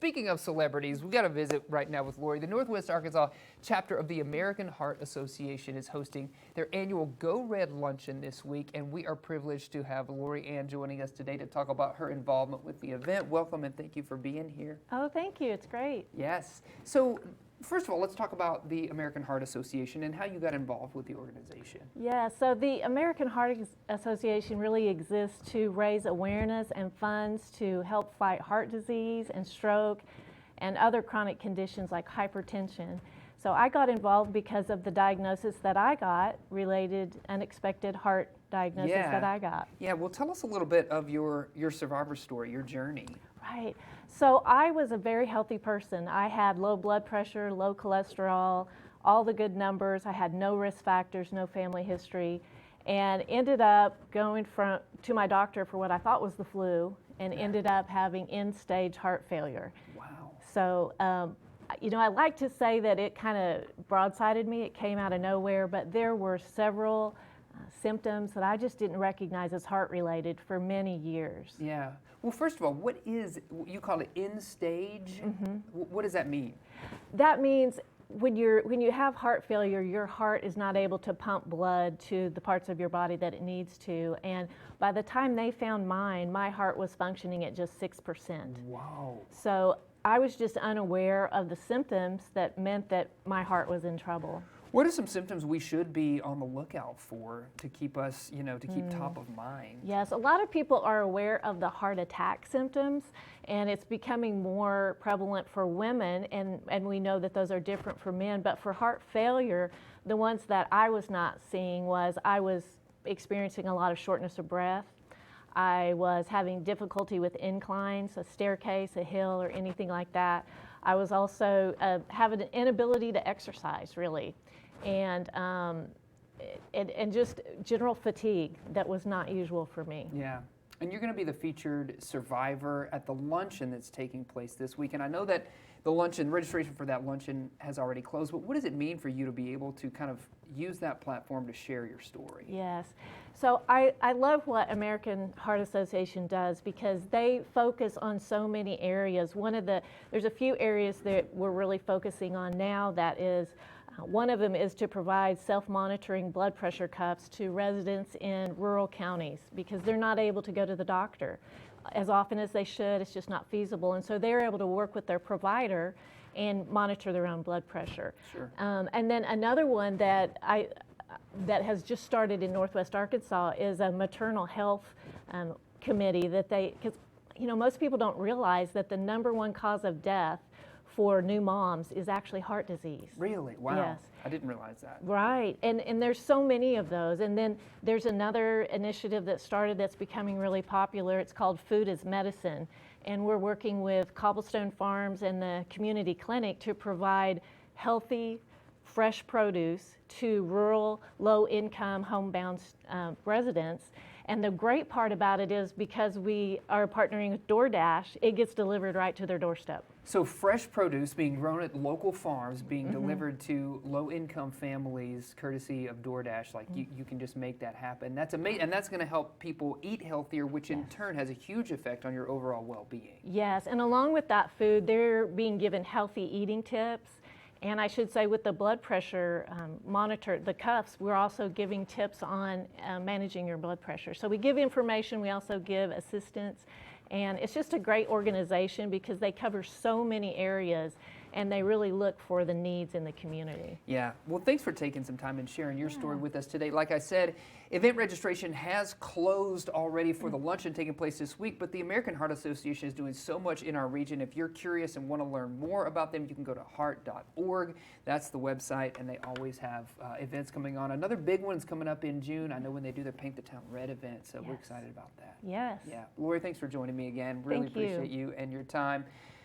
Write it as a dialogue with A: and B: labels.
A: speaking of celebrities, we got a visit right now with Lori. The Northwest Arkansas chapter of the American Heart Association is hosting their annual Go Red Luncheon this week, and we are privileged to have Lori Ann joining us today to talk about her involvement with the event. Welcome and thank you for being here.
B: Oh, thank you. It's great.
A: Yes. So, first of all, let's talk about the American Heart Association and how you got involved with the organization.
B: Yeah, so the American Heart Association really exists to raise awareness and funds to help fight heart disease and stroke and other chronic conditions like hypertension. So I got involved because of the diagnosis that I got, related unexpected heart diagnosis that I got.
A: Yeah, well, tell us a little bit of your survivor story, your journey.
B: Right. So I was a very healthy person. I had low blood pressure, low cholesterol, all the good numbers. I had no risk factors, no family history, and ended up going to my doctor for what I thought was the flu, and ended up having end-stage heart failure.
A: Wow.
B: So, I like to say that it kind of broadsided me. It came out of nowhere, but there were several symptoms that I just didn't recognize as heart-related for many years.
A: Yeah. Well, first of all, what is, you call it end stage? Mm-hmm. What does that mean?
B: That means when you have heart failure, your heart is not able to pump blood to the parts of your body that it needs to. And by the time they found mine, my heart was functioning at just 6%.
A: Wow.
B: So I was just unaware of the symptoms that meant that my heart was in trouble.
A: What are some symptoms we should be on the lookout for to keep us, to keep top of mind?
B: Yes, a lot of people are aware of the heart attack symptoms, and it's becoming more prevalent for women, and we know that those are different for men. But for heart failure, the ones that I was not seeing was I was experiencing a lot of shortness of breath. I was having difficulty with inclines, a staircase, a hill, or anything like that. I was also having an inability to exercise, really. And just general fatigue that was not usual for me.
A: Yeah. And you're going to be the featured survivor at the luncheon that's taking place this week. And I know that the registration for that luncheon has already closed, but what does it mean for you to be able to kind of use that platform to share your story?
B: Yes. So I love what American Heart Association does because they focus on so many areas. There's a few areas that we're really focusing on now. That is, one of them is to provide self-monitoring blood pressure cuffs to residents in rural counties because they're not able to go to the doctor as often as they should. It's just not feasible. And so they're able to work with their provider and monitor their own blood pressure.
A: Sure.
B: And then another one that has just started in Northwest Arkansas is a maternal health committee because most people don't realize that the #1 cause of death for new moms is actually heart disease.
A: Really? Wow.
B: Yes.
A: I didn't realize that.
B: Right. And there's so many of those. And then there's another initiative that started that's becoming really popular. It's called Food is Medicine. And we're working with Cobblestone Farms and the community clinic to provide healthy, fresh produce to rural, low-income, homebound residents. And the great part about it is because we are partnering with DoorDash, it gets delivered right to their doorstep.
A: So fresh produce being grown at local farms being delivered to low-income families courtesy of DoorDash, like you can just make that happen. That's amazing, and that's going to help people eat healthier, which in turn has a huge effect on your overall well-being.
B: Yes, and along with that food, they're being given healthy eating tips. And I should say with the blood pressure monitor, the cuffs, we're also giving tips on managing your blood pressure. So we give information, we also give assistance. And it's just a great organization because they cover so many areas and they really look for the needs in the community.
A: Yeah. Well, thanks for taking some time and sharing your story with us today. Like I said, event registration has closed already for the luncheon taking place this week, but the American Heart Association is doing so much in our region. If you're curious and want to learn more about them, you can go to heart.org. That's the website, and they always have events coming on. Another big one's coming up in June. I know when they do their Paint the Town Red event, so we're excited about that.
B: Yes.
A: Yeah. Lori, thanks for joining me again. Really appreciate you and your time.